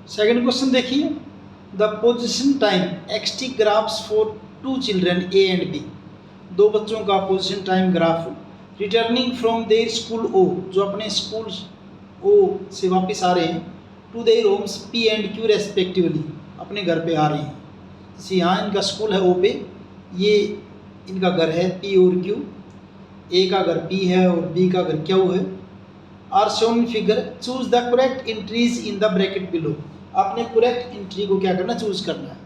Second question देखिए, the position time xt graphs for two children A and B, दो बच्चों का position time graph returning from their school O, जो अपने school O से वापस आ रहे हैं, to their homes P and Q respectively, अपने घर पे आ रहे हैं। जैसे यहाँ इनका स्कूल है ओ पे, ये इनका घर है पी और क्यू, ए का घर पी है और बी का घर क्यू है। Are shown figure, choose the correct entries in the bracket below, आपने करेक्ट एंट्री को क्या करना, चूज करना है।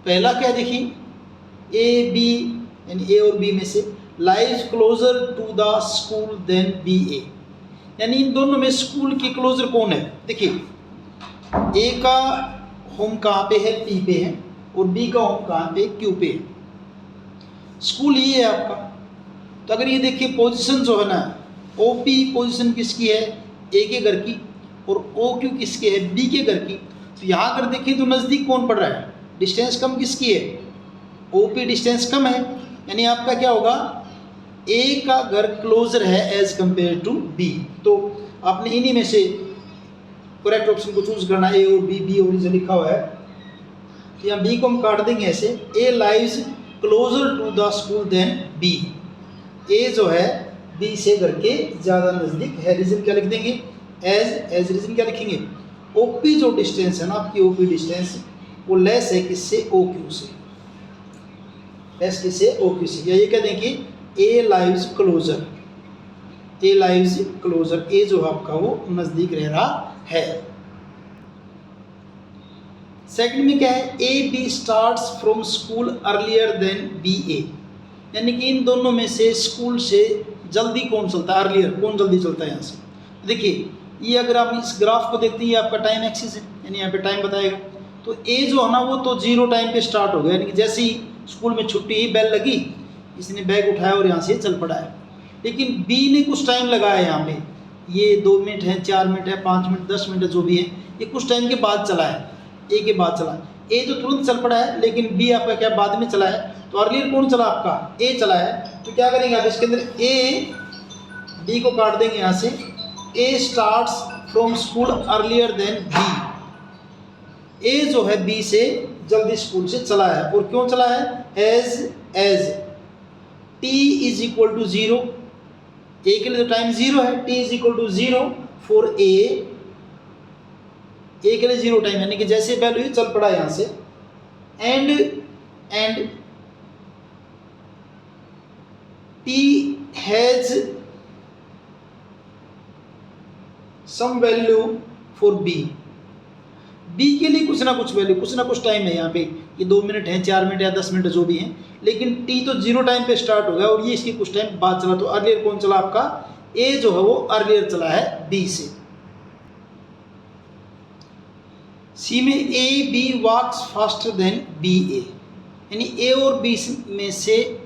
पहला क्या देखिए, ए बी यानी ए और बी में से lies closer to the school than B A, यानी इन दोनों में स्कूल की क्लोजर कौन है। देखिए ए का होम कहाँ पे है, पी पे है, और बी का होम कहाँ पे, क्यू पे है। स्कूल ये है आपका। तो अगर ये देखिए पोजीशन जो है ना, ओ पी पोजीशन किसकी है, ए के घर की, और ओ क्यू किसके है, बी के घर की। तो यहाँ अगर देखिए तो नज़दीक कौन पड़ रहा है, डिस्टेंस कम किसकी है, ओ पी डिस्टेंस कम है, यानी आपका क्या होगा, ए का घर क्लोजर है एज कंपेयर टू बी। तो आपने इन्हीं में से करेक्ट ऑप्शन को चूज करना, ए और बी, बी और लिखा हुआ है, तो यहाँ बी को हम काट देंगे ऐसे, A lies closer to the school than B, A जो है बी से घर के ज़्यादा नज़दीक है। रीजन क्या लिख देंगे, एज रीजन क्या लिखेंगे, ओपी जो डिस्टेंस है ना आपकी, ओपी डिस्टेंस वो लेस है किससे, ओ क्यू से, लेस किससे, ओ क्यू से। या ये कह दें कि ए लाइव्स क्लोजर, ए लाइव्स क्लोजर, ए जो आपका वो नज़दीक रह रहा है। सेकंड में क्या है, A B starts from school earlier than B A, यानी कि इन दोनों में से स्कूल से जल्दी कौन चलता है, अर्लियर कौन जल्दी चलता है यहाँ से। देखिए ये अगर आप इस ग्राफ को देखते हैं, ये आपका टाइम एक्सिस है, यानी यहाँ पे टाइम बताएगा। तो ए जो है ना वो तो जीरो टाइम पे स्टार्ट हो गया, यानी कि जैसे ही स्कूल में छुट्टी ही बेल लगी, इसने बैग उठाया और यहाँ से चल पड़ा है। लेकिन बी ने कुछ टाइम लगाया यहाँ पे, ये 2 मिनट है, 4 मिनट है, 5 मिनट, 10 मिनट जो भी है, ये कुछ टाइम के बाद चला है, ए के बाद चला। ए तो तुरंत चल पड़ा है, लेकिन बी आपका क्या बाद में चला है। तो अर्लियर कौन चला, आपका ए चला है। तो क्या करेंगे आप इसके अंदर, ए बी को काट देंगे यहाँ से, A starts from school earlier than B, A जो है बी से जल्दी स्कूल से चला है। और क्यों चला है, as T is equal to 0, A के लिए तो टाइम 0 है, T is equal to 0 for A के लिए 0 टाइम, यानी कि जैसे वैल्यू ही चल पड़ा यहाँ से। And T has some value for B, B के लिए कुछ ना कुछ वैल्यू, कुछ ना कुछ टाइम है यहाँ पे, ये 2 मिनट है, 4 मिनट या 10 मिनट जो भी हैं, लेकिन टी तो 0 टाइम पे स्टार्ट हो गया और ये इसकी कुछ टाइम बाद चला। तो अर्लियर कौन चला आपका, ए जो है वो अर्लियर चला है बी से। सी में A B walks faster than B A, यानी ए और बी में से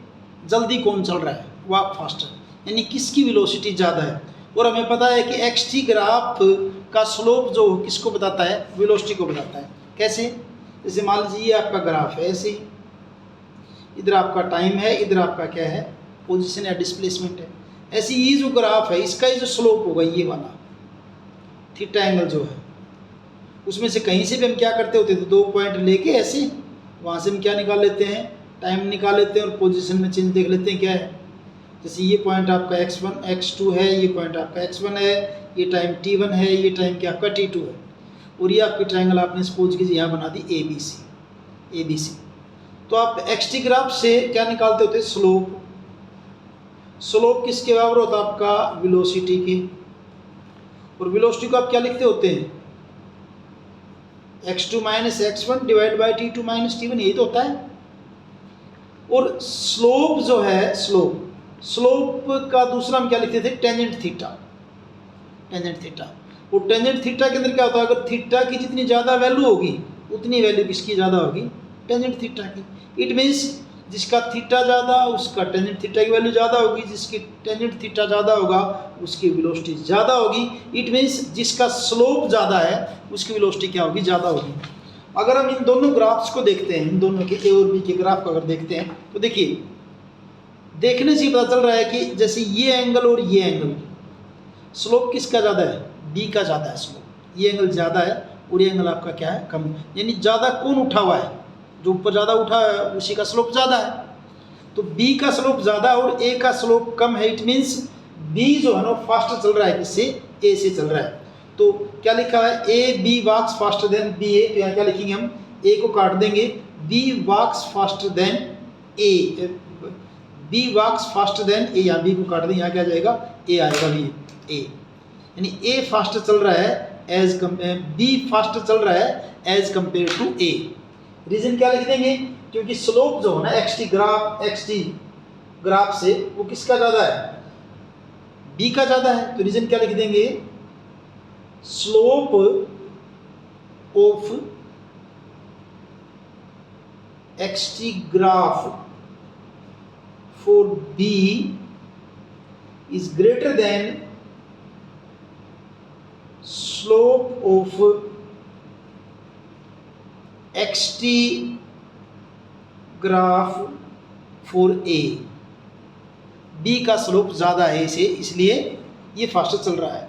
जल्दी कौन चल रहा है, वॉक फास्टर, यानी किसकी वेलोसिटी ज़्यादा है। और हमें पता है कि एक्सटी ग्राफ का स्लोप जो किसको बताता है, वेलोसिटी को बताता है। कैसे, जैसे मान लीजिए ये आपका ग्राफ है, ऐसे इधर आपका टाइम है, इधर आपका क्या है, पोजीशन या डिस्प्लेसमेंट है। ऐसे ये जो ग्राफ है इसका ये जो स्लोप होगा, ये वाला थीटा एंगल जो है, उसमें से कहीं से भी हम क्या करते होते थे, 2 पॉइंट लेके ऐसे वहाँ से हम क्या निकाल लेते हैं, टाइम निकाल लेते हैं और पोजीशन में चेंज देख लेते हैं क्या है। जैसे ये पॉइंट आपका x1 x2 है, ये पॉइंट आपका x1 है, ये टाइम t1 है, ये टाइम क्या आपका t2 है, और ये आपकी ट्रायंगल आपने सपोज कीजिए यहाँ बना दी ABC। तो आप एक्सटी ग्राफ से क्या निकालते होते, स्लोप किसके बराबर होता है, आपका वेलोसिटी के। और वेलोसिटी को आप क्या लिखते होते हैं, x2 minus x1 divide by t2 minus t1, यही तो होता है। और स्लोप जो है, स्लोप का दूसरा हम क्या लिखते थे, टेंजेंट थीटा। और टेंजेंट थीटा के अंदर क्या होता है, अगर थीटा की जितनी ज़्यादा वैल्यू होगी उतनी वैल्यू किसकी ज़्यादा होगी, टेंजेंट थीटा की। इट मीन्स जिसका थीटा ज़्यादा उसका टेंजेंट थीटा की वैल्यू ज़्यादा होगी, जिसकी टेंजेंट थीटा ज़्यादा होगा उसकी वेलोसिटी ज़्यादा होगी। इट मीन्स जिसका स्लोप ज़्यादा है उसकी वेलोसिटी क्या होगी, ज़्यादा होगी। अगर हम इन दोनों ग्राफ्स को देखते हैं, इन दोनों के ए और बी के ग्राफ को अगर देखते हैं, तो देखिए देखने से पता चल रहा है कि जैसे ये एंगल और ये एंगल, स्लोप किसका ज़्यादा है, बी का ज़्यादा है स्लोप, ये एंगल ज़्यादा है और ये एंगल आपका क्या है, कम। यानी ज़्यादा कौन उठा हुआ है, जो ऊपर ज़्यादा उठा है उसी का स्लोप ज़्यादा है। तो बी का स्लोप ज़्यादा और ए का स्लोप कम है, इट मीन्स बी जो है ना फास्टर चल रहा है, किससे, ए से चल रहा है। तो क्या लिखा है, A B walks faster than B A, तो यहाँ क्या लिखेंगे हम, ए को काट देंगे, B walks faster than A, B walks faster than A, यहाँ बी को काट दें, यहाँ क्या जाएगा, ए आएगा, बी ए, यानी ए फास्टर चल रहा है एज बी फास्टर चल रहा है as compare to A. Reason क्या लिख देंगे, क्योंकि स्लोप जो है ना एक्स टी ग्राफ से वो किसका ज़्यादा है, बी का ज़्यादा है। तो रीजन क्या लिख देंगे, slope of x t graph for B is greater than slope of x t graph for A. B का स्लोप ज़्यादा है इसे, इसलिए ये फास्टर चल रहा है।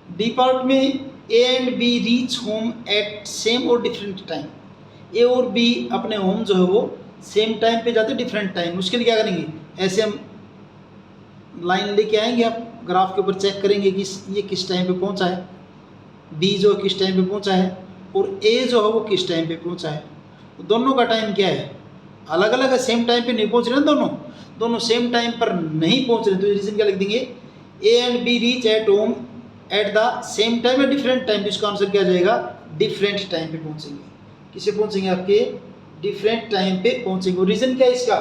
डी पार्ट में A and B reach home at same और डिफरेंट टाइम। ए और बी अपने होम जो है वो सेम टाइम पे जाते, डिफरेंट टाइम। उसके लिए क्या करेंगे, ऐसे हम लाइन लेके आएंगे, आप ग्राफ के ऊपर चेक करेंगे कि ये किस टाइम पे पहुंचा है, बी जो किस टाइम पे पहुंचा है और ए जो है वो किस टाइम पे पहुंचा है। तो दोनों का टाइम क्या है, अलग अलग है, सेम टाइम पे नहीं पहुंच रहे ना, दोनों सेम टाइम पर नहीं पहुंच रहे। तो रीजन क्या लिख देंगे, A and B reach at home at the same time या डिफरेंट टाइम। इसका आंसर क्या जाएगा, डिफरेंट टाइम पे पहुंचेंगे। किसे पहुंचेंगे, आपके डिफरेंट टाइम पे पहुंचेंगे। और रीजन क्या है इसका,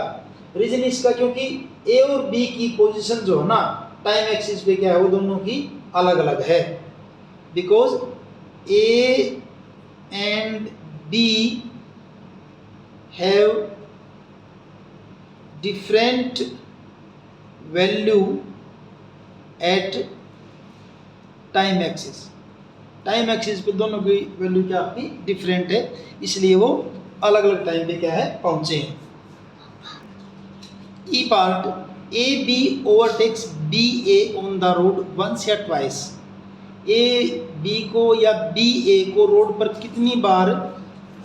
रीजन इसका क्योंकि ए और बी की पोजीशन जो है ना टाइम एक्सिस पे क्या है, वो दोनों की अलग अलग है। Because A and B have different value at time axis. Time axis पे दोनों की वैल्यू क्या आपकी डिफरेंट है, इसलिए वो अलग अलग टाइम पे क्या है, पहुंचे हैं। E part, A B overtakes B A on the road once या ट्वाइस। ए बी को या बी ए को रोड पर कितनी बार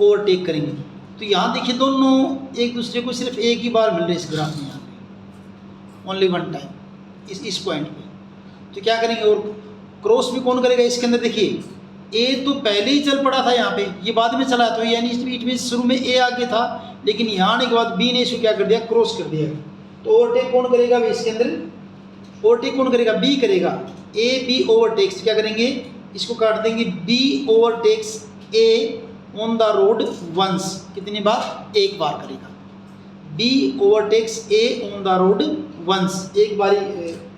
ओवरटेक करेंगे। तो यहाँ देखिए दोनों एक दूसरे को सिर्फ एक ही बार मिल रहे इस ग्राफ में, यहाँ पे ओनली वन टाइम इस पॉइंट पे। तो क्या करेंगे, और क्रॉस भी कौन करेगा इसके अंदर, देखिए ए तो पहले ही चल पड़ा था यहाँ पे, ये बाद में चला, तो यानी इट मीन शुरू में ए आगे था, लेकिन यहाँ आने के बाद बी ने इसको क्या कर दिया, क्रॉस कर दिया। तो ओवरटेक कौन करेगा भाई इसके अंदर, ओवरटेक कौन करेगा, बी करेगा। ए बी ओवरटेक्स, क्या करेंगे, इसको काट देंगे, B overtakes A on the road once, कितनी बार, एक बार करेगा। B overtakes A on the road once, एक बार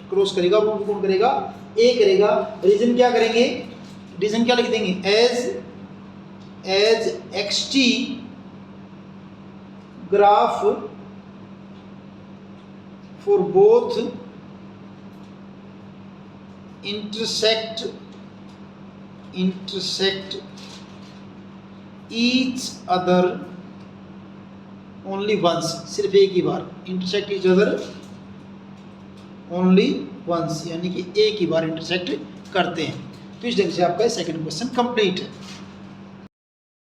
क्रॉस करेगा, वो कौन करेगा, ए करेगा। रीजन क्या करेंगे, रीजन क्या लिख देंगे, as x t graph for both intersect each other only once, सिर्फ एक ही बार, intersect each other only once, यानी कि एक ही बार इंटरसेक्ट करते हैं। तो इस ढंग से आपका सेकंड क्वेश्चन कंप्लीट है।